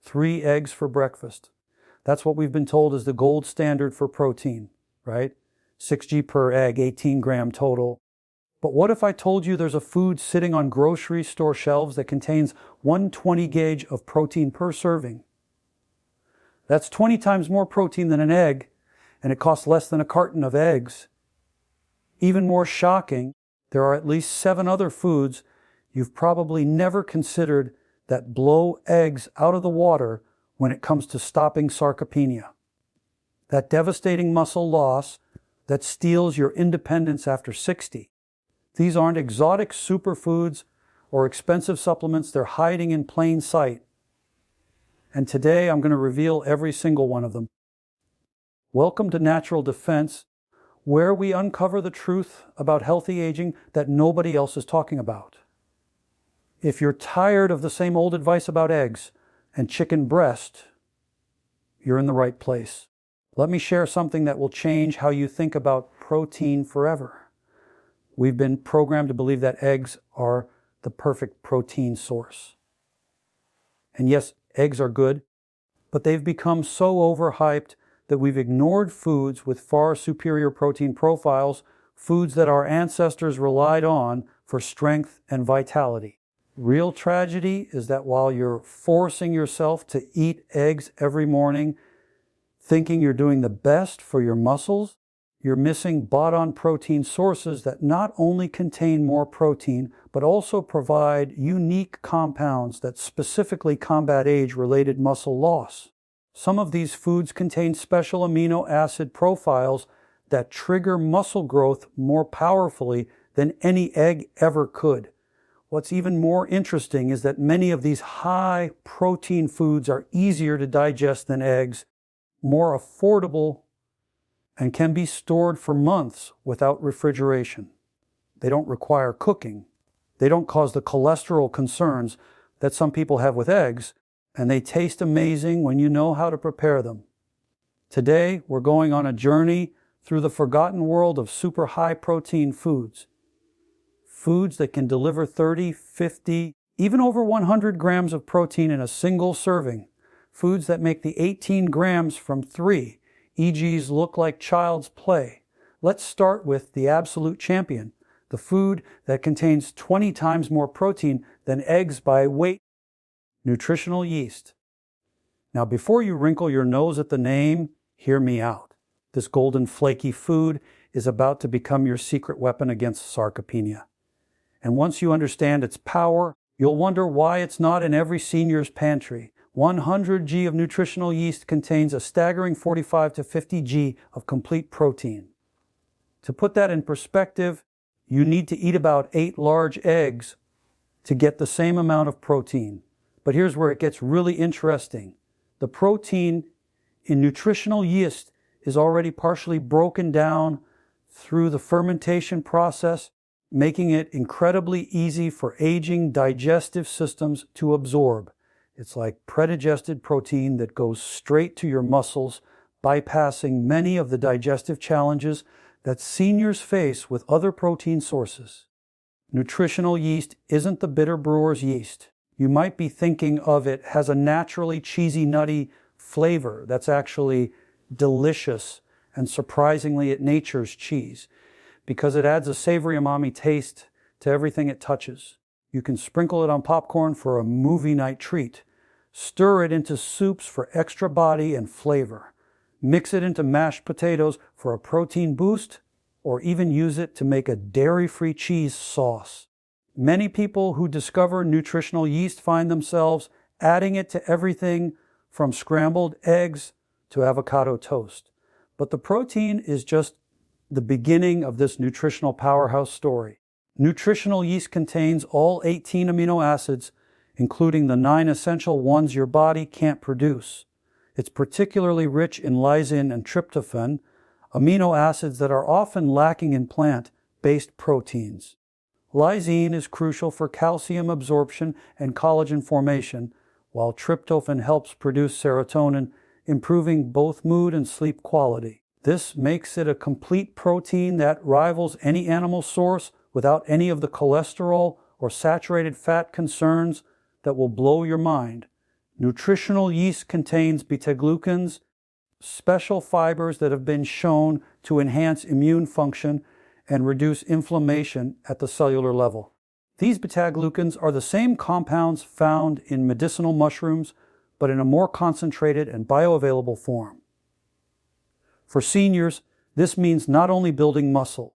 3 eggs for breakfast. That's what we've been told is the gold standard for protein, right? 6G per egg, 18 gram total. But what if I told you there's a food sitting on grocery store shelves that contains 120 gauge of protein per serving? That's 20 times more protein than an egg, and it costs less than a carton of eggs. Even more shocking, there are at least 7 other foods you've probably never considered that blow eggs out of the water when it comes to stopping sarcopenia. That devastating muscle loss that steals your independence after 60. These aren't exotic superfoods or expensive supplements, they're hiding in plain sight. And today I'm going to reveal every single one of them. Welcome to Natural Defense, where we uncover the truth about healthy aging that nobody else is talking about. If you're tired of the same old advice about eggs and chicken breast, you're in the right place. Let me share something that will change how you think about protein forever. We've been programmed to believe that eggs are the perfect protein source. And yes, eggs are good, but they've become so overhyped that we've ignored foods with far superior protein profiles, foods that our ancestors relied on for strength and vitality. Real tragedy is that while you're forcing yourself to eat eggs every morning, thinking you're doing the best for your muscles, you're missing bought-on protein sources that not only contain more protein, but also provide unique compounds that specifically combat age-related muscle loss. Some of these foods contain special amino acid profiles that trigger muscle growth more powerfully than any egg ever could. What's even more interesting is that many of these high-protein foods are easier to digest than eggs, more affordable, and can be stored for months without refrigeration. They don't require cooking. They don't cause the cholesterol concerns that some people have with eggs, and they taste amazing when you know how to prepare them. Today, we're going on a journey through the forgotten world of super high-protein foods. Foods that can deliver 30, 50, even over 100 grams of protein in a single serving. Foods that make the 18 grams from 3 EGs look like child's play. Let's start with the absolute champion, the food that contains 20 times more protein than eggs by weight, nutritional yeast. Now, before you wrinkle your nose at the name, hear me out. This golden flaky food is about to become your secret weapon against sarcopenia. And once you understand its power, you'll wonder why it's not in every senior's pantry. 100 G of nutritional yeast contains a staggering 45 to 50 G of complete protein. To put that in perspective, you need to eat about 8 large eggs to get the same amount of protein. But here's where it gets really interesting. The protein in nutritional yeast is already partially broken down through the fermentation process, making it incredibly easy for aging digestive systems to absorb. It's like predigested protein that goes straight to your muscles, bypassing many of the digestive challenges that seniors face with other protein sources. Nutritional yeast isn't the bitter brewer's yeast. You might be thinking of it as a naturally cheesy, nutty flavor that's actually delicious and surprisingly at nature's cheese, because it adds a savory umami taste to everything it touches. You can sprinkle it on popcorn for a movie night treat. Stir it into soups for extra body and flavor. Mix it into mashed potatoes for a protein boost, or even use it to make a dairy-free cheese sauce. Many people who discover nutritional yeast find themselves adding it to everything from scrambled eggs to avocado toast. But the protein is just the beginning of this nutritional powerhouse story. Nutritional yeast contains all 18 amino acids, including the 9 essential ones your body can't produce. It's particularly rich in lysine and tryptophan, amino acids that are often lacking in plant-based proteins. Lysine is crucial for calcium absorption and collagen formation, while tryptophan helps produce serotonin, improving both mood and sleep quality. This makes it a complete protein that rivals any animal source without any of the cholesterol or saturated fat concerns that will blow your mind. Nutritional yeast contains beta-glucans, special fibers that have been shown to enhance immune function and reduce inflammation at the cellular level. These beta-glucans are the same compounds found in medicinal mushrooms, but in a more concentrated and bioavailable form. For seniors, this means not only building muscle,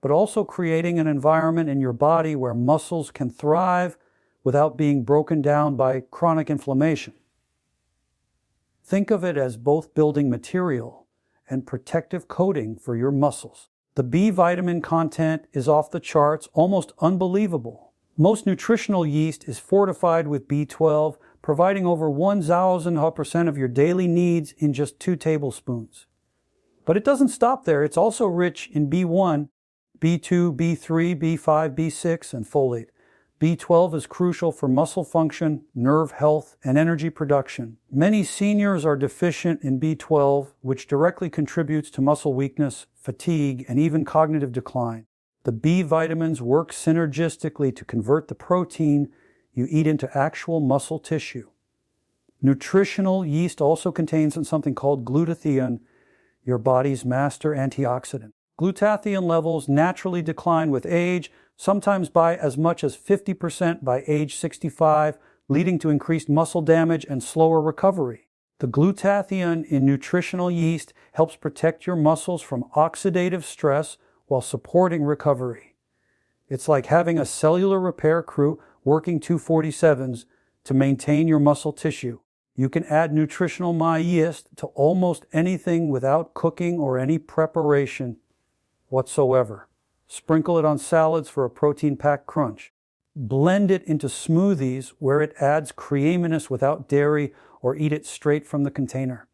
but also creating an environment in your body where muscles can thrive without being broken down by chronic inflammation. Think of it as both building material and protective coating for your muscles. The B vitamin content is off the charts, almost unbelievable. Most nutritional yeast is fortified with B12, providing over 1,000% of your daily needs in just 2 tablespoons. But it doesn't stop there. It's also rich in B1, B2, B3, B5, B6, and folate. B12 is crucial for muscle function, nerve health, and energy production. Many seniors are deficient in B12, which directly contributes to muscle weakness, fatigue, and even cognitive decline. The B vitamins work synergistically to convert the protein you eat into actual muscle tissue. Nutritional yeast also contains something called glutathione, your body's master antioxidant. Glutathione levels naturally decline with age, sometimes by as much as 50% by age 65, leading to increased muscle damage and slower recovery. The glutathione in nutritional yeast helps protect your muscles from oxidative stress while supporting recovery. It's like having a cellular repair crew working 247s to maintain your muscle tissue. You can add nutritional yeast to almost anything without cooking or any preparation whatsoever. Sprinkle it on salads for a protein-packed crunch. Blend it into smoothies where it adds creaminess without dairy, or eat it straight from the container.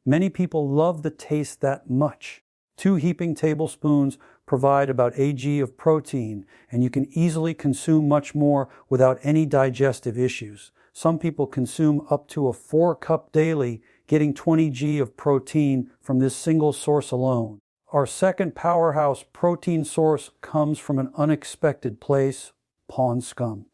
Many people love the taste that much. 2 heaping tablespoons provide about AG of protein, and you can easily consume much more without any digestive issues. Some people consume up to a 4-cup daily, getting 20 g of protein from this single source alone. Our second powerhouse protein source comes from an unexpected place, pond scum.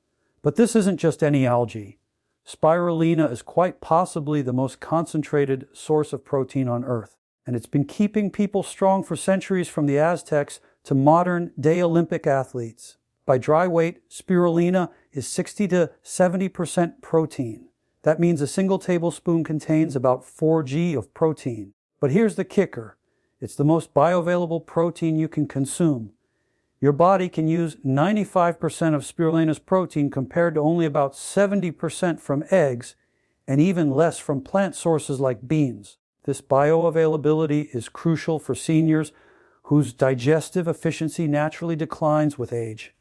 But this isn't just any algae. Spirulina is quite possibly the most concentrated source of protein on Earth, and it's been keeping people strong for centuries, from the Aztecs to modern-day Olympic athletes. By dry weight, spirulina is 60 to 70% protein. That means a single tablespoon contains about 4 g of protein. But here's the kicker. It's the most bioavailable protein you can consume. Your body can use 95% of spirulina's protein compared to only about 70% from eggs and even less from plant sources like beans. This bioavailability is crucial for seniors whose digestive efficiency naturally declines with age.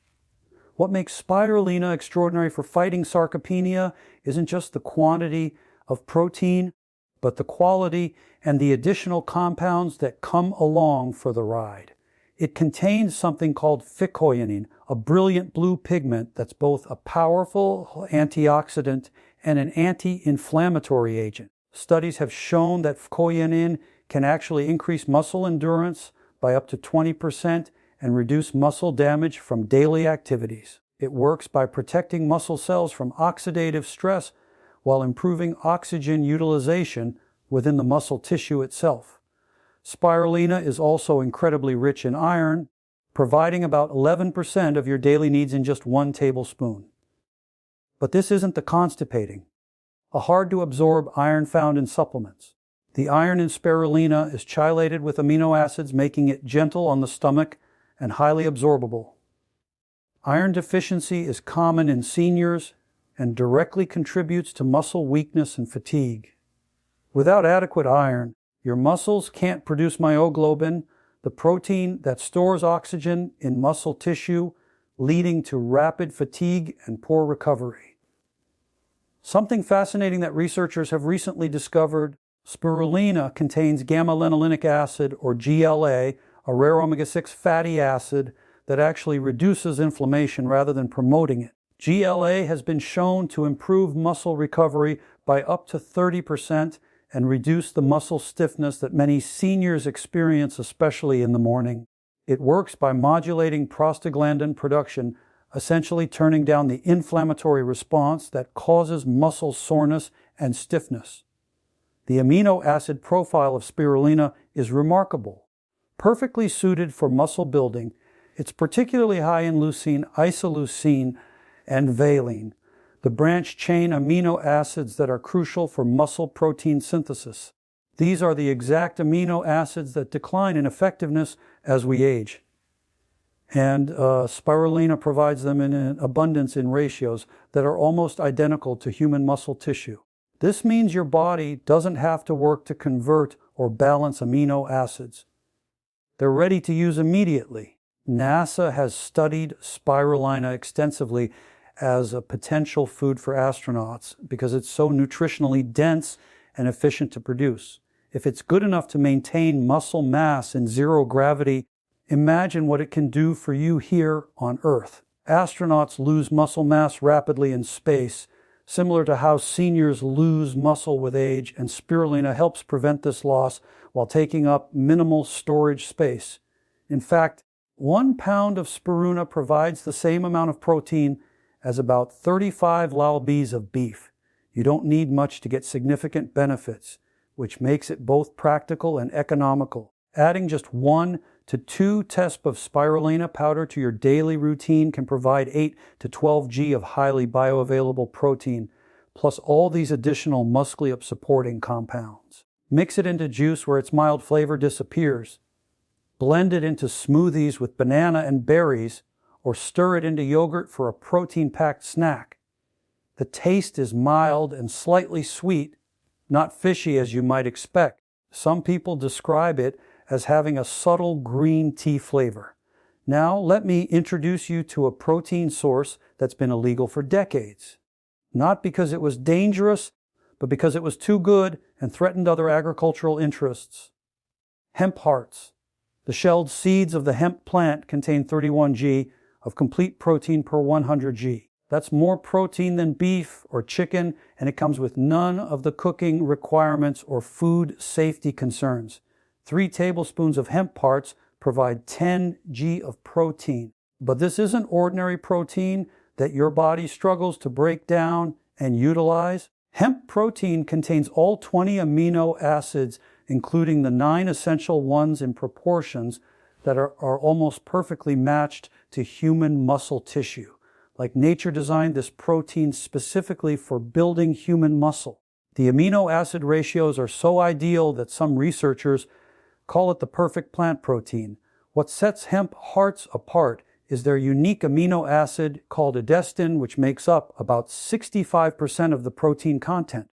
What makes spirulina extraordinary for fighting sarcopenia isn't just the quantity of protein, but the quality and the additional compounds that come along for the ride. It contains something called phycoenin, a brilliant blue pigment that's both a powerful antioxidant and an anti-inflammatory agent. Studies have shown that phycoenin can actually increase muscle endurance by up to 20% and reduce muscle damage from daily activities. It works by protecting muscle cells from oxidative stress while improving oxygen utilization within the muscle tissue itself. Spirulina is also incredibly rich in iron, providing about 11% of your daily needs in just 1 tablespoon. But this isn't the constipating, a hard-to-absorb iron found in supplements. The iron in spirulina is chelated with amino acids, making it gentle on the stomach and highly absorbable. Iron deficiency is common in seniors and directly contributes to muscle weakness and fatigue. Without adequate iron, your muscles can't produce myoglobin, the protein that stores oxygen in muscle tissue, leading to rapid fatigue and poor recovery. Something fascinating that researchers have recently discovered: spirulina contains gamma-linolenic acid, or GLA, a rare omega-6 fatty acid that actually reduces inflammation rather than promoting it. GLA has been shown to improve muscle recovery by up to 30% and reduce the muscle stiffness that many seniors experience, especially in the morning. It works by modulating prostaglandin production, essentially turning down the inflammatory response that causes muscle soreness and stiffness. The amino acid profile of spirulina is remarkable. Perfectly suited for muscle building, it's particularly high in leucine, isoleucine, and valine, the branch-chain amino acids that are crucial for muscle protein synthesis. These are the exact amino acids that decline in effectiveness as we age. And spirulina provides them in an abundance in ratios that are almost identical to human muscle tissue. This means your body doesn't have to work to convert or balance amino acids. They're ready to use immediately. NASA has studied spirulina extensively as a potential food for astronauts because it's so nutritionally dense and efficient to produce. If it's good enough to maintain muscle mass in zero gravity, imagine what it can do for you here on Earth. Astronauts lose muscle mass rapidly in space, similar to how seniors lose muscle with age, and spirulina helps prevent this loss while taking up minimal storage space. In fact, 1 pound of spirulina provides the same amount of protein as about 35 lbs of beef. You don't need much to get significant benefits, which makes it both practical and economical. Adding just 1 to 2 teaspoons of spirulina powder to your daily routine can provide 8 to 12 g of highly bioavailable protein, plus all these additional muscle supporting compounds. Mix it into juice where its mild flavor disappears. Blend it into smoothies with banana and berries, or stir it into yogurt for a protein-packed snack. The taste is mild and slightly sweet, not fishy as you might expect. Some people describe it as having a subtle green tea flavor. Now, let me introduce you to a protein source that's been illegal for decades. Not because it was dangerous, but because it was too good and threatened other agricultural interests. Hemp hearts. The shelled seeds of the hemp plant contain 31 g of complete protein per 100 g. That's more protein than beef or chicken, and it comes with none of the cooking requirements or food safety concerns. 3 tablespoons of hemp hearts provide 10 g of protein. But this isn't ordinary protein that your body struggles to break down and utilize. Hemp protein contains all 20 amino acids, including the 9 essential ones in proportions that are almost perfectly matched to human muscle tissue. Like nature designed this protein specifically for building human muscle. The amino acid ratios are so ideal that some researchers call it the perfect plant protein. What sets hemp hearts apart is their unique amino acid called edestin, which makes up about 65% of the protein content.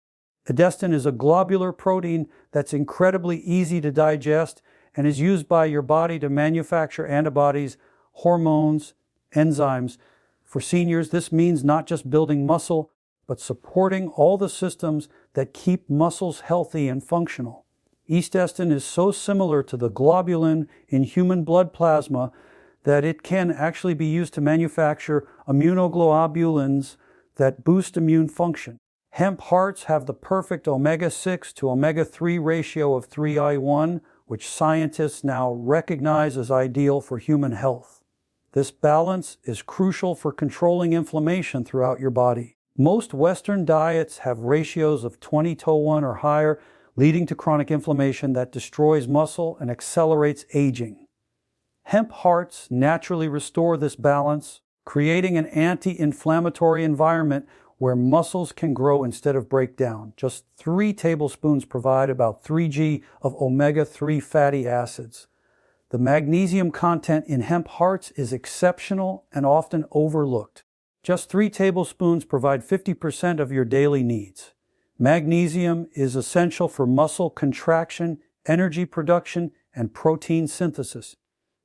Edestin is a globular protein that's incredibly easy to digest and is used by your body to manufacture antibodies, hormones, enzymes. For seniors, this means not just building muscle, but supporting all the systems that keep muscles healthy and functional. Edestin is so similar to the globulin in human blood plasma that it can actually be used to manufacture immunoglobulins that boost immune function. Hemp hearts have the perfect omega-6 to omega-3 ratio of 3:1, which scientists now recognize as ideal for human health. This balance is crucial for controlling inflammation throughout your body. Most Western diets have ratios of 20:1 or higher, leading to chronic inflammation that destroys muscle and accelerates aging. Hemp hearts naturally restore this balance, creating an anti-inflammatory environment where muscles can grow instead of break down. Just 3 tablespoons provide about 3 g of omega-3 fatty acids. The magnesium content in hemp hearts is exceptional and often overlooked. Just 3 tablespoons provide 50% of your daily needs. Magnesium is essential for muscle contraction, energy production, and protein synthesis.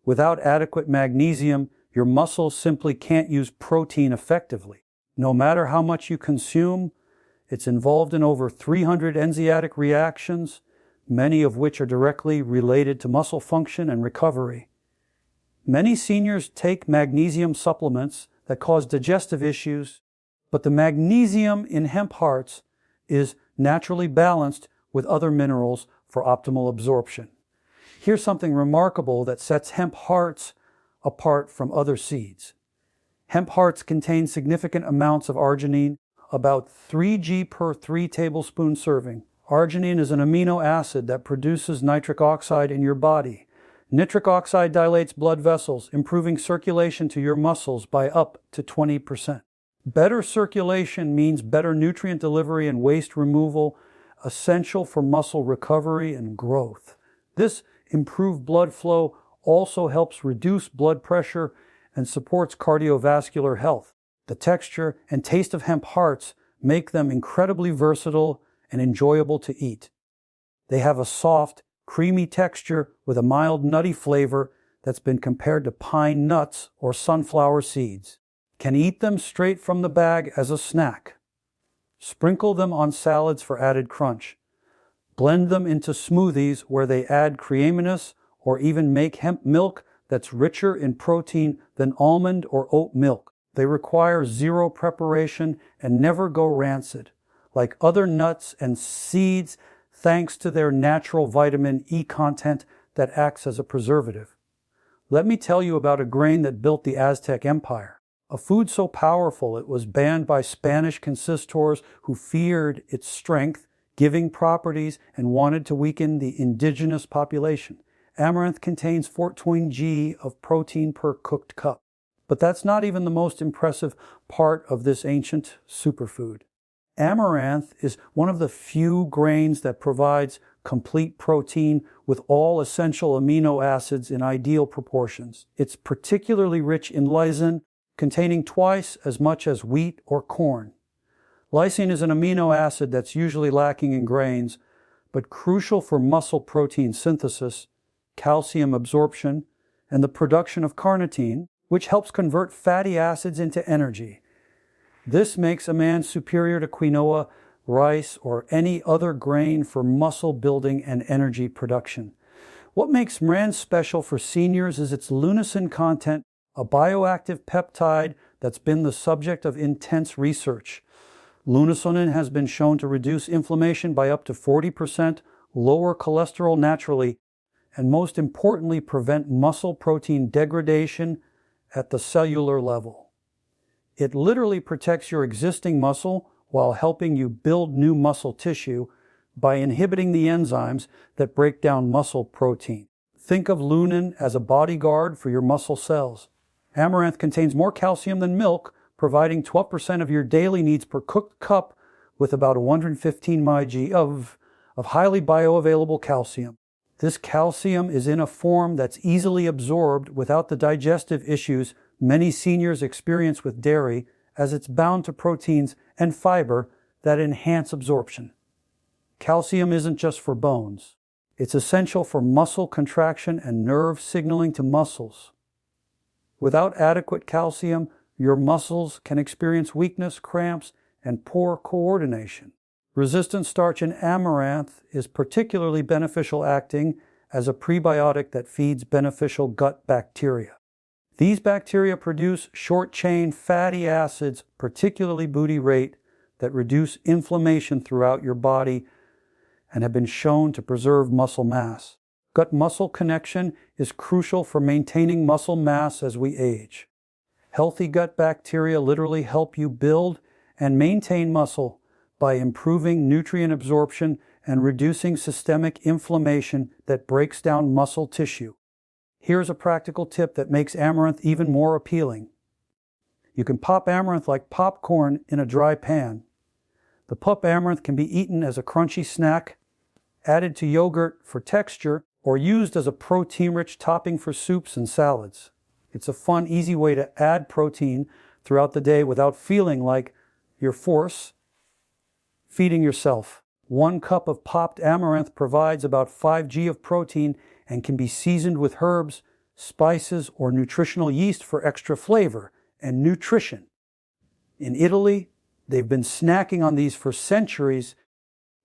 Without adequate magnesium, your muscles simply can't use protein effectively. No matter how much you consume, it's involved in over 300 enzymatic reactions, many of which are directly related to muscle function and recovery. Many seniors take magnesium supplements that cause digestive issues, but the magnesium in hemp hearts is naturally balanced with other minerals for optimal absorption. Here's something remarkable that sets hemp hearts apart from other seeds. Hemp hearts contain significant amounts of arginine. about 3 g per 3 tablespoon serving. Arginine is an amino acid that produces nitric oxide in your body. Nitric oxide dilates blood vessels, improving circulation to your muscles by up to 20%. Better circulation means better nutrient delivery and waste removal, essential for muscle recovery and growth. This improved blood flow also helps reduce blood pressure and supports cardiovascular health. The texture and taste of hemp hearts make them incredibly versatile and enjoyable to eat. They have a soft, creamy texture with a mild nutty flavor that's been compared to pine nuts or sunflower seeds. Can eat them straight from the bag as a snack. Sprinkle them on salads for added crunch. Blend them into smoothies where they add creaminess, or even make hemp milk that's richer in protein than almond or oat milk. They require zero preparation and never go rancid, like other nuts and seeds, thanks to their natural vitamin E content that acts as a preservative. Let me tell you about a grain that built the Aztec Empire. A food so powerful it was banned by Spanish conquistadors who feared its strength, giving properties, and wanted to weaken the indigenous population. Amaranth contains 14 g of protein per cooked cup. But that's not even the most impressive part of this ancient superfood. Amaranth is one of the few grains that provides complete protein with all essential amino acids in ideal proportions. It's particularly rich in lysine, containing twice as much as wheat or corn. Lysine is an amino acid that's usually lacking in grains, but crucial for muscle protein synthesis, calcium absorption, and the production of carnitine, which helps convert fatty acids into energy. This makes a man superior to quinoa, rice, or any other grain for muscle building and energy production. What makes Amaranth special for seniors is its lunasin content, a bioactive peptide that's been the subject of intense research. Lunasin has been shown to reduce inflammation by up to 40%, lower cholesterol naturally, and most importantly, prevent muscle protein degradation at the cellular level. It literally protects your existing muscle while helping you build new muscle tissue by inhibiting the enzymes that break down muscle protein. Think of lunin as a bodyguard for your muscle cells. Amaranth contains more calcium than milk, providing 12% of your daily needs per cooked cup with about 115 mg of highly bioavailable calcium. This calcium is in a form that's easily absorbed without the digestive issues many seniors experience with dairy, as it's bound to proteins and fiber that enhance absorption. Calcium isn't just for bones. It's essential for muscle contraction and nerve signaling to muscles. Without adequate calcium, your muscles can experience weakness, cramps, and poor coordination. Resistant starch in amaranth is particularly beneficial, acting as a prebiotic that feeds beneficial gut bacteria. These bacteria produce short-chain fatty acids, particularly butyrate, that reduce inflammation throughout your body and have been shown to preserve muscle mass. Gut-muscle connection is crucial for maintaining muscle mass as we age. Healthy gut bacteria literally help you build and maintain muscle by improving nutrient absorption and reducing systemic inflammation that breaks down muscle tissue. Here's a practical tip that makes amaranth even more appealing. You can pop amaranth like popcorn in a dry pan. The pulp amaranth can be eaten as a crunchy snack, added to yogurt for texture, or used as a protein-rich topping for soups and salads. It's a fun, easy way to add protein throughout the day without feeling like you're feeding yourself. 1 cup of popped amaranth provides about 5 g of protein and can be seasoned with herbs, spices, or nutritional yeast for extra flavor and nutrition. In Italy, they've been snacking on these for centuries,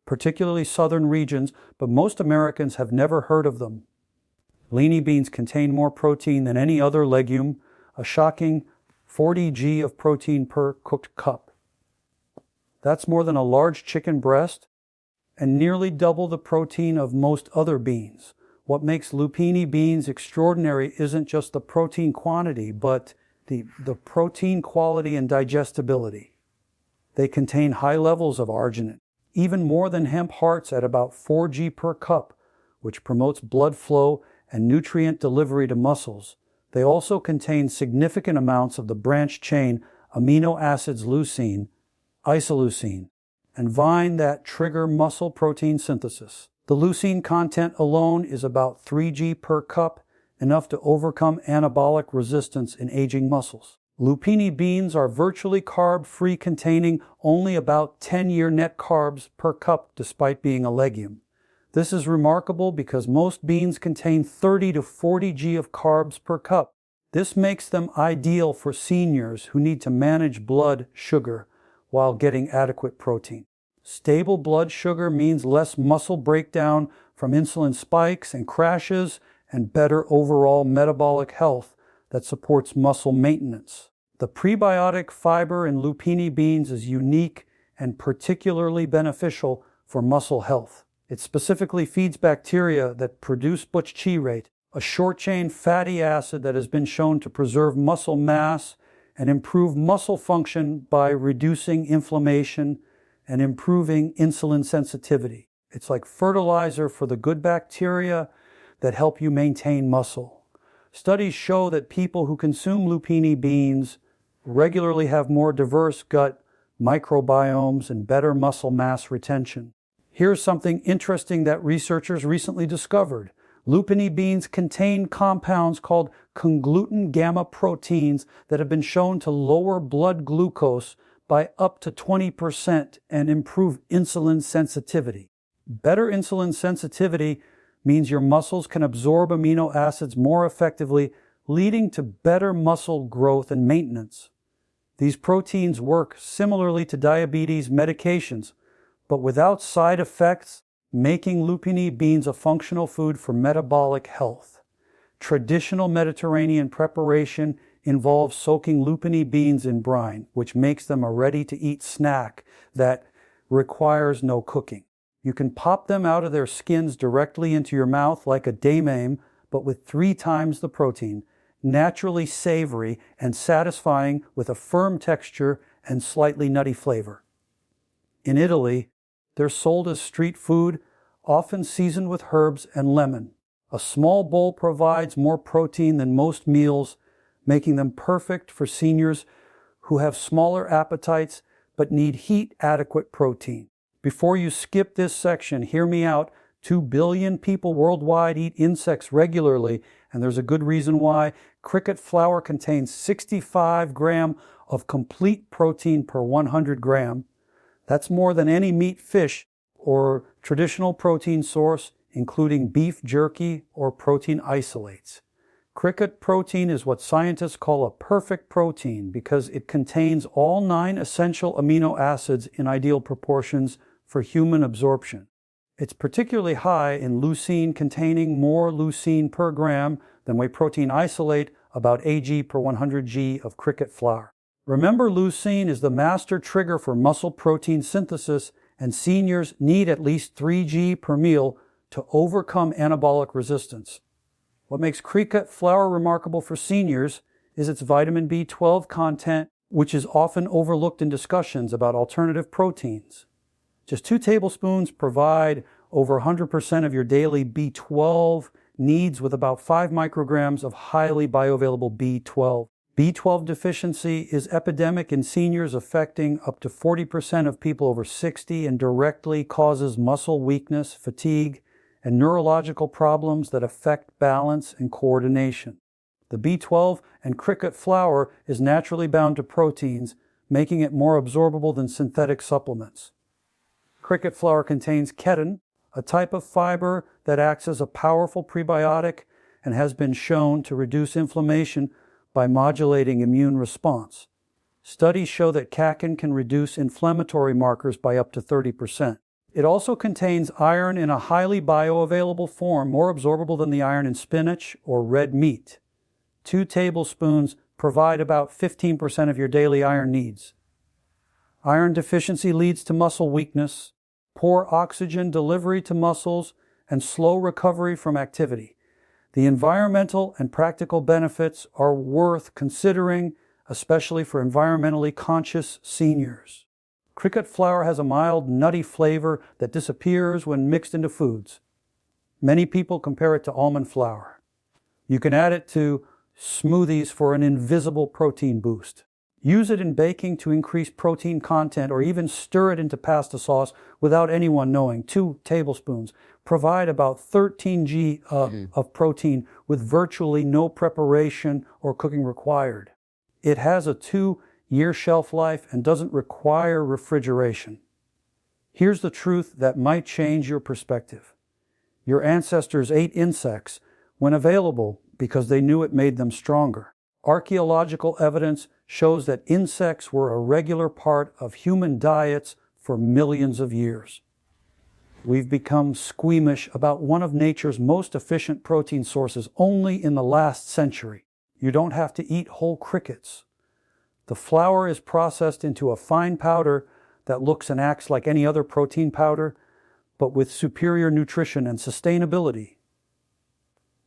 particularly southern regions, but most Americans have never heard of them. Leany beans contain more protein than any other legume, a shocking 40 g of protein per cooked cup. That's more than a large chicken breast and nearly double the protein of most other beans. What makes lupini beans extraordinary isn't just the protein quantity, but the protein quality and digestibility. They contain high levels of arginine, even more than hemp hearts at about 4 g per cup, which promotes blood flow and nutrient delivery to muscles. They also contain significant amounts of the branched-chain amino acids leucine, isoleucine, and vine that trigger muscle protein synthesis. The leucine content alone is about 3 g per cup, enough to overcome anabolic resistance in aging muscles. Lupini beans are virtually carb-free, containing only about 10-year net carbs per cup despite being a legume. This is remarkable because most beans contain 30 to 40 g of carbs per cup. This makes them ideal for seniors who need to manage blood sugar while getting adequate protein. Stable blood sugar means less muscle breakdown from insulin spikes and crashes, and better overall metabolic health that supports muscle maintenance. The prebiotic fiber in lupini beans is unique and particularly beneficial for muscle health. It specifically feeds bacteria that produce butyroate, a short-chain fatty acid that has been shown to preserve muscle mass and improve muscle function by reducing inflammation and improving insulin sensitivity. It's like fertilizer for the good bacteria that help you maintain muscle. Studies show that people who consume lupini beans regularly have more diverse gut microbiomes and better muscle mass retention. Here's something interesting that researchers recently discovered. Lupini beans contain compounds called congluten gamma proteins that have been shown to lower blood glucose by up to 20% and improve insulin sensitivity. Better insulin sensitivity means your muscles can absorb amino acids more effectively, leading to better muscle growth and maintenance. These proteins work similarly to diabetes medications, but without side effects, making lupini beans a functional food for metabolic health. Traditional Mediterranean preparation involves soaking lupini beans in brine, which makes them a ready-to-eat snack that requires no cooking. You can pop them out of their skins directly into your mouth like a daimame, but with 3 times the protein, naturally savory and satisfying with a firm texture and slightly nutty flavor. In Italy, they're sold as street food, often seasoned with herbs and lemon. A small bowl provides more protein than most meals, making them perfect for seniors who have smaller appetites but need heat-adequate protein. Before you skip this section, hear me out. 2 billion people worldwide eat insects regularly, and there's a good reason why. Cricket flour contains 65 grams of complete protein per 100 grams. That's more than any meat, fish, or traditional protein source, including beef jerky or protein isolates. Cricket protein is what scientists call a perfect protein because it contains all 9 essential amino acids in ideal proportions for human absorption. It's particularly high in leucine, containing more leucine per gram than whey protein isolate, about Ag per 100 g of cricket flour. Remember, leucine is the master trigger for muscle protein synthesis, and seniors need at least 3 g per meal to overcome anabolic resistance. What makes cricket flour remarkable for seniors is its vitamin B12 content, which is often overlooked in discussions about alternative proteins. Just 2 tablespoons provide over 100% of your daily B12 needs with about 5 micrograms of highly bioavailable B12. B12 deficiency is epidemic in seniors, affecting up to 40% of people over 60 and directly causes muscle weakness, fatigue, and neurological problems that affect balance and coordination. The B12 and cricket flour is naturally bound to proteins, making it more absorbable than synthetic supplements. Cricket flour contains chitin, a type of fiber that acts as a powerful prebiotic and has been shown to reduce inflammation by modulating immune response. Studies show that chitin can reduce inflammatory markers by up to 30%. It also contains iron in a highly bioavailable form, more absorbable than the iron in spinach or red meat. 2 tablespoons provide about 15% of your daily iron needs. Iron deficiency leads to muscle weakness, poor oxygen delivery to muscles, and slow recovery from activity. The environmental and practical benefits are worth considering, especially for environmentally conscious seniors. Cricket flour has a mild, nutty flavor that disappears when mixed into foods. Many people compare it to almond flour. You can add it to smoothies for an invisible protein boost. Use it in baking to increase protein content, or even stir it into pasta sauce without anyone knowing. 2 tablespoons provide about 13 g of protein with virtually no preparation or cooking required. It has a 2-year shelf life and doesn't require refrigeration. Here's the truth that might change your perspective. Your ancestors ate insects when available because they knew it made them stronger. Archaeological evidence shows that insects were a regular part of human diets for millions of years. We've become squeamish about one of nature's most efficient protein sources only in the last century. You don't have to eat whole crickets. The flour is processed into a fine powder that looks and acts like any other protein powder, but with superior nutrition and sustainability.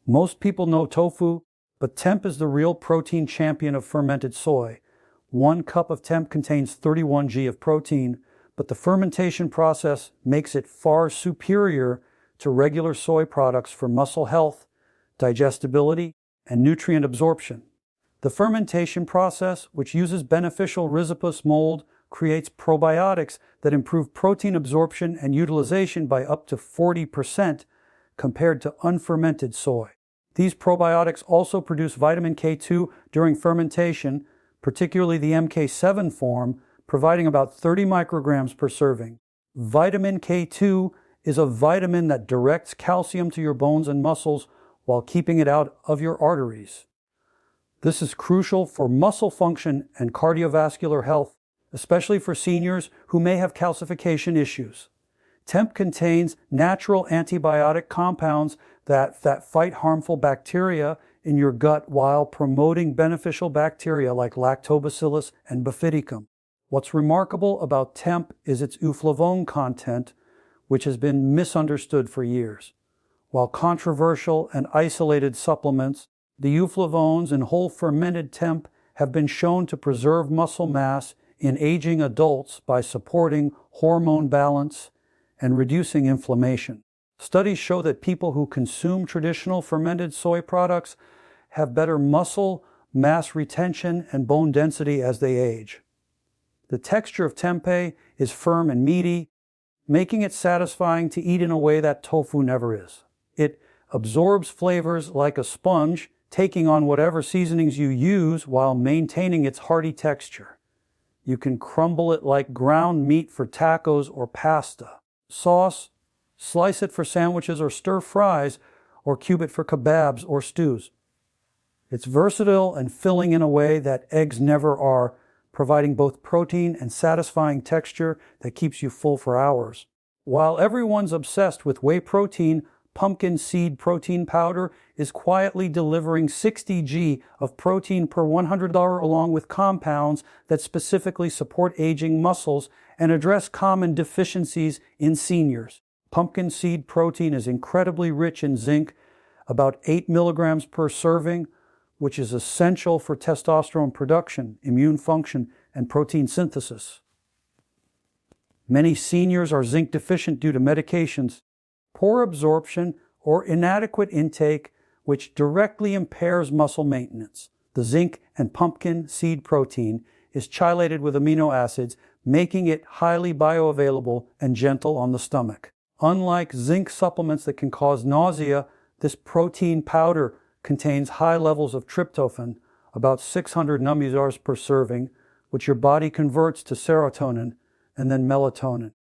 Most people know tofu, but temp is the real protein champion of fermented soy. 1 cup of temp contains 31 g of protein, but the fermentation process makes it far superior to regular soy products for muscle health, digestibility, and nutrient absorption. The fermentation process, which uses beneficial rhizopus mold, creates probiotics that improve protein absorption and utilization by up to 40% compared to unfermented soy. These probiotics also produce vitamin K2 during fermentation, particularly the MK7 form, providing about 30 micrograms per serving. Vitamin K2 is a vitamin that directs calcium to your bones and muscles while keeping it out of your arteries. This is crucial for muscle function and cardiovascular health, especially for seniors who may have calcification issues. Temp contains natural antibiotic compounds that fight harmful bacteria in your gut while promoting beneficial bacteria like lactobacillus and bifidicum. What's remarkable about temp is its euflavone content, which has been misunderstood for years. While controversial and isolated supplements, the euflavones in whole fermented temp have been shown to preserve muscle mass in aging adults by supporting hormone balance and reducing inflammation. Studies show that people who consume traditional fermented soy products have better muscle mass retention and bone density as they age. The texture of tempeh is firm and meaty, making it satisfying to eat in a way that tofu never is. It absorbs flavors like a sponge, taking on whatever seasonings you use while maintaining its hearty texture. You can crumble it like ground meat for tacos or pasta. Sauce, slice it for sandwiches or stir fries, or cube it for kebabs or stews. It's versatile and filling in a way that eggs never are, providing both protein and satisfying texture that keeps you full for hours. While everyone's obsessed with whey protein, pumpkin seed protein powder is quietly delivering 60 g of protein per $100 along with compounds that specifically support aging muscles and address common deficiencies in seniors. Pumpkin seed protein is incredibly rich in zinc, about 8 milligrams per serving, which is essential for testosterone production, immune function, and protein synthesis. Many seniors are zinc deficient due to medications, poor absorption, or inadequate intake, which directly impairs muscle maintenance. The zinc and pumpkin seed protein is chelated with amino acids, making it highly bioavailable and gentle on the stomach. Unlike zinc supplements that can cause nausea, this protein powder contains high levels of tryptophan, about 600 nanomoles per serving, which your body converts to serotonin and then melatonin.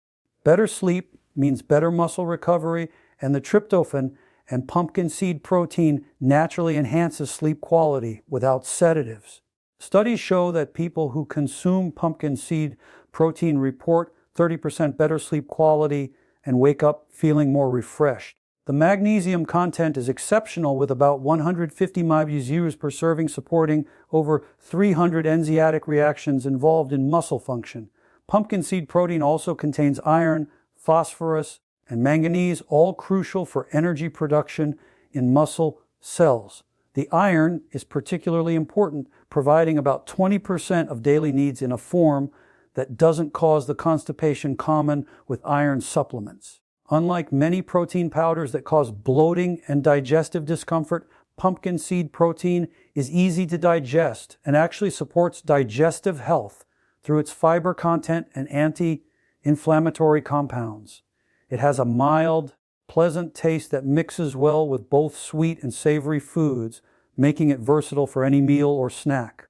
Better sleep means better muscle recovery, and the tryptophan and pumpkin seed protein naturally enhances sleep quality without sedatives. Studies show that people who consume pumpkin seed protein report 30% better sleep quality and wake up feeling more refreshed. The magnesium content is exceptional, with about 150 micrograms per serving, supporting over 300 enzymatic reactions involved in muscle function. Pumpkin seed protein also contains iron, phosphorus, and manganese, all crucial for energy production in muscle cells. The iron is particularly important, providing about 20% of daily needs in a form that doesn't cause the constipation common with iron supplements. Unlike many protein powders that cause bloating and digestive discomfort, pumpkin seed protein is easy to digest and actually supports digestive health through its fiber content and anti-inflammatory compounds. It has a mild, pleasant taste that mixes well with both sweet and savory foods, making it versatile for any meal or snack.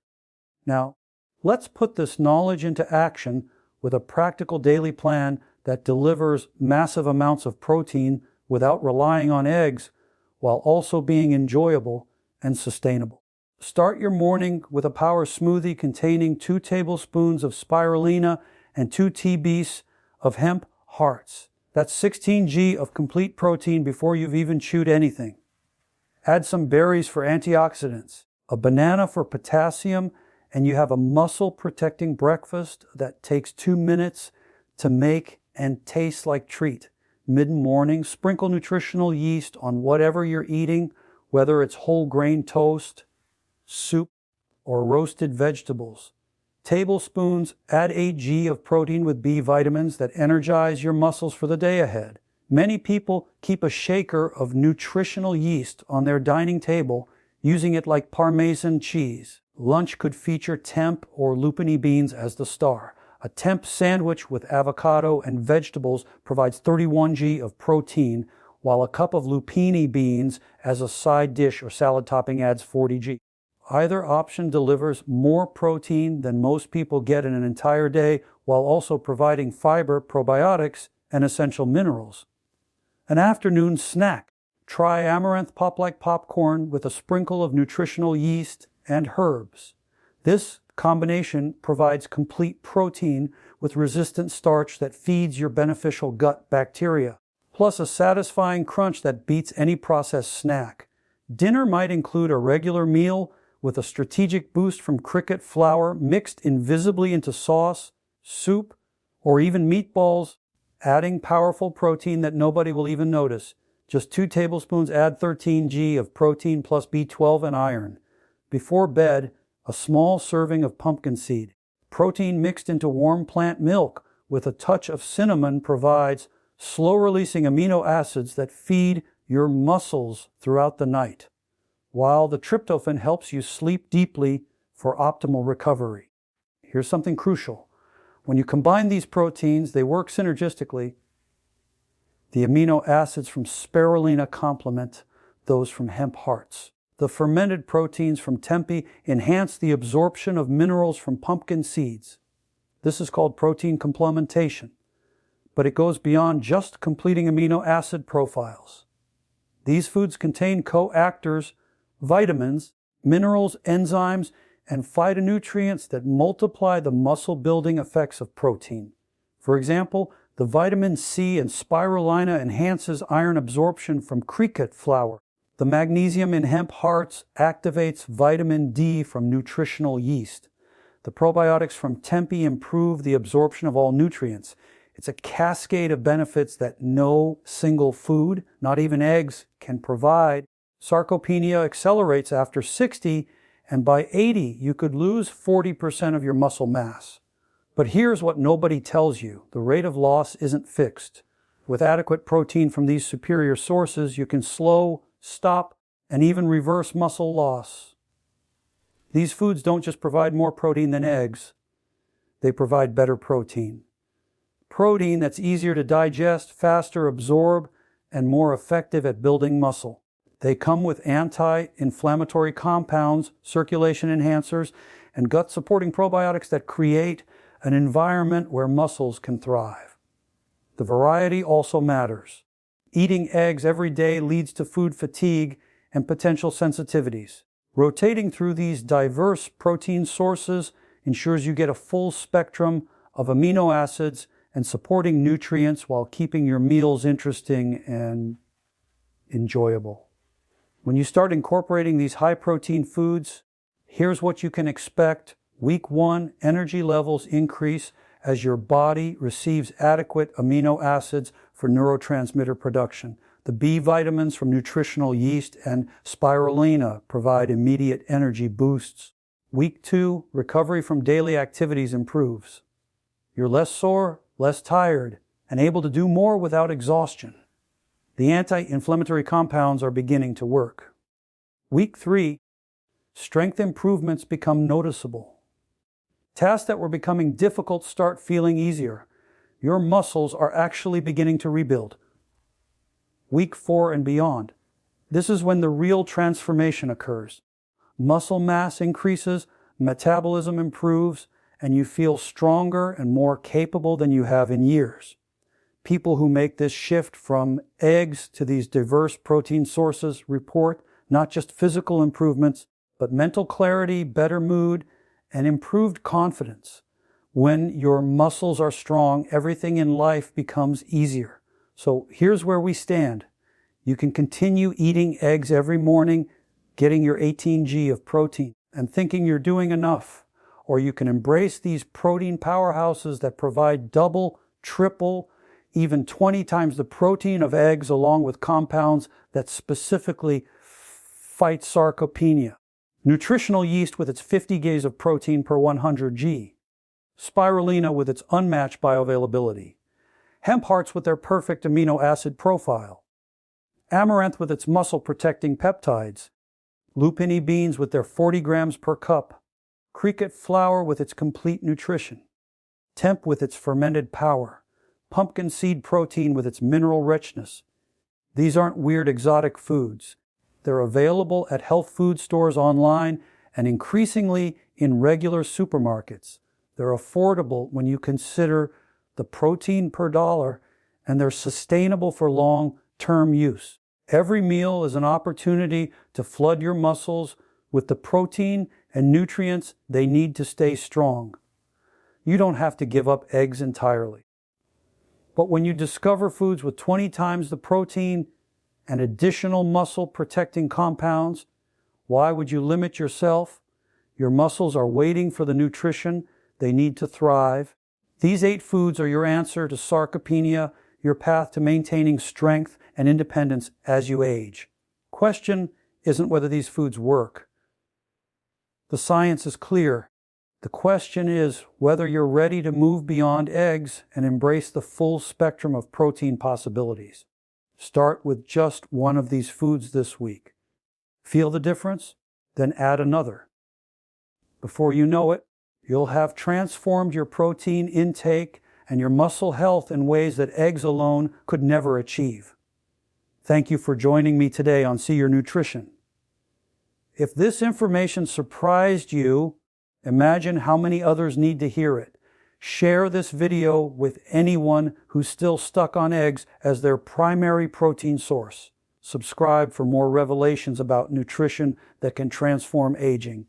Now, let's put this knowledge into action with a practical daily plan that delivers massive amounts of protein without relying on eggs, while also being enjoyable and sustainable. Start your morning with a power smoothie containing 2 tablespoons of spirulina and 2 TBs of hemp hearts. That's 16 g of complete protein before you've even chewed anything. Add some berries for antioxidants, a banana for potassium, and you have a muscle-protecting breakfast that takes 2 minutes to make and tastes like treat. Mid-morning, sprinkle nutritional yeast on whatever you're eating, whether it's whole grain toast, soup, or roasted vegetables. Tablespoons, add 8 g of protein with B vitamins that energize your muscles for the day ahead. Many people keep a shaker of nutritional yeast on their dining table, using it like Parmesan cheese. Lunch could feature temp or lupini beans as the star. A temp sandwich with avocado and vegetables provides 31 g of protein, while a cup of lupini beans as a side dish or salad topping adds 40 g. Either option delivers more protein than most people get in an entire day, while also providing fiber, probiotics, and essential minerals. An afternoon snack. Try amaranth pop-like popcorn with a sprinkle of nutritional yeast and herbs. This combination provides complete protein with resistant starch that feeds your beneficial gut bacteria, plus a satisfying crunch that beats any processed snack. Dinner might include a regular meal with a strategic boost from cricket flour mixed invisibly into sauce, soup, or even meatballs, adding powerful protein that nobody will even notice. Just 2 tablespoons add 13 g of protein plus B12 and iron. Before bed, a small serving of pumpkin seed. Protein mixed into warm plant milk with a touch of cinnamon provides slow-releasing amino acids that feed your muscles throughout the night, while the tryptophan helps you sleep deeply for optimal recovery. Here's something crucial. When you combine these proteins, they work synergistically. The amino acids from spirulina complement those from hemp hearts. The fermented proteins from tempeh enhance the absorption of minerals from pumpkin seeds. This is called protein complementation, but it goes beyond just completing amino acid profiles. These foods contain coactors, vitamins, minerals, enzymes, and phytonutrients that multiply the muscle-building effects of protein. For example, the vitamin C in spirulina enhances iron absorption from cricket flour. The magnesium in hemp hearts activates vitamin D from nutritional yeast. The probiotics from tempeh improve the absorption of all nutrients. It's a cascade of benefits that no single food, not even eggs, can provide. Sarcopenia accelerates after 60, and by 80, you could lose 40% of your muscle mass. But here's what nobody tells you. The rate of loss isn't fixed. With adequate protein from these superior sources, you can slow, stop, and even reverse muscle loss. These foods don't just provide more protein than eggs, they provide better protein. Protein that's easier to digest, faster absorb, and more effective at building muscle. They come with anti-inflammatory compounds, circulation enhancers, and gut-supporting probiotics that create an environment where muscles can thrive. The variety also matters. Eating eggs every day leads to food fatigue and potential sensitivities. Rotating through these diverse protein sources ensures you get a full spectrum of amino acids and supporting nutrients while keeping your meals interesting and enjoyable. When you start incorporating these high-protein foods, here's what you can expect. Week 1, energy levels increase as your body receives adequate amino acids for neurotransmitter production. The B vitamins from nutritional yeast and spirulina provide immediate energy boosts. Week 2, recovery from daily activities improves. You're less sore, less tired, and able to do more without exhaustion. The anti-inflammatory compounds are beginning to work. Week 3, strength improvements become noticeable. Tasks that were becoming difficult start feeling easier. Your muscles are actually beginning to rebuild. Week 4 and beyond. This is when the real transformation occurs. Muscle mass increases, metabolism improves, and you feel stronger and more capable than you have in years. People who make this shift from eggs to these diverse protein sources report not just physical improvements, but mental clarity, better mood, and improved confidence. When your muscles are strong, everything in life becomes easier. So here's where we stand. You can continue eating eggs every morning, getting your 18G of protein, and thinking you're doing enough. Or you can embrace these protein powerhouses that provide double, triple, even 20 times the protein of eggs, along with compounds that specifically fight sarcopenia. Nutritional yeast with its 50 Gs of protein per 100 G. Spirulina with its unmatched bioavailability. Hemp hearts with their perfect amino acid profile. Amaranth with its muscle-protecting peptides. Lupini beans with their 40 grams per cup. Cricket flour with its complete nutrition. Temp with its fermented power. Pumpkin seed protein with its mineral richness. These aren't weird exotic foods. They're available at health food stores online and increasingly in regular supermarkets. They're affordable when you consider the protein per dollar, and they're sustainable for long-term use. Every meal is an opportunity to flood your muscles with the protein and nutrients they need to stay strong. You don't have to give up eggs entirely. But when you discover foods with 20 times the protein and additional muscle-protecting compounds, why would you limit yourself? Your muscles are waiting for the nutrition they need to thrive. These 8 foods are your answer to sarcopenia, your path to maintaining strength and independence as you age. Question isn't whether these foods work. The science is clear. The question is whether you're ready to move beyond eggs and embrace the full spectrum of protein possibilities. Start with just one of these foods this week. Feel the difference? Then add another. Before you know it, you'll have transformed your protein intake and your muscle health in ways that eggs alone could never achieve. Thank you for joining me today on See Your Nutrition. If this information surprised you, imagine how many others need to hear it. Share this video with anyone who's still stuck on eggs as their primary protein source. Subscribe for more revelations about nutrition that can transform aging.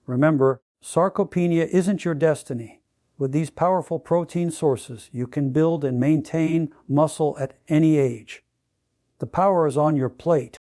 Remember, sarcopenia isn't your destiny. With these powerful protein sources, you can build and maintain muscle at any age. The power is on your plate.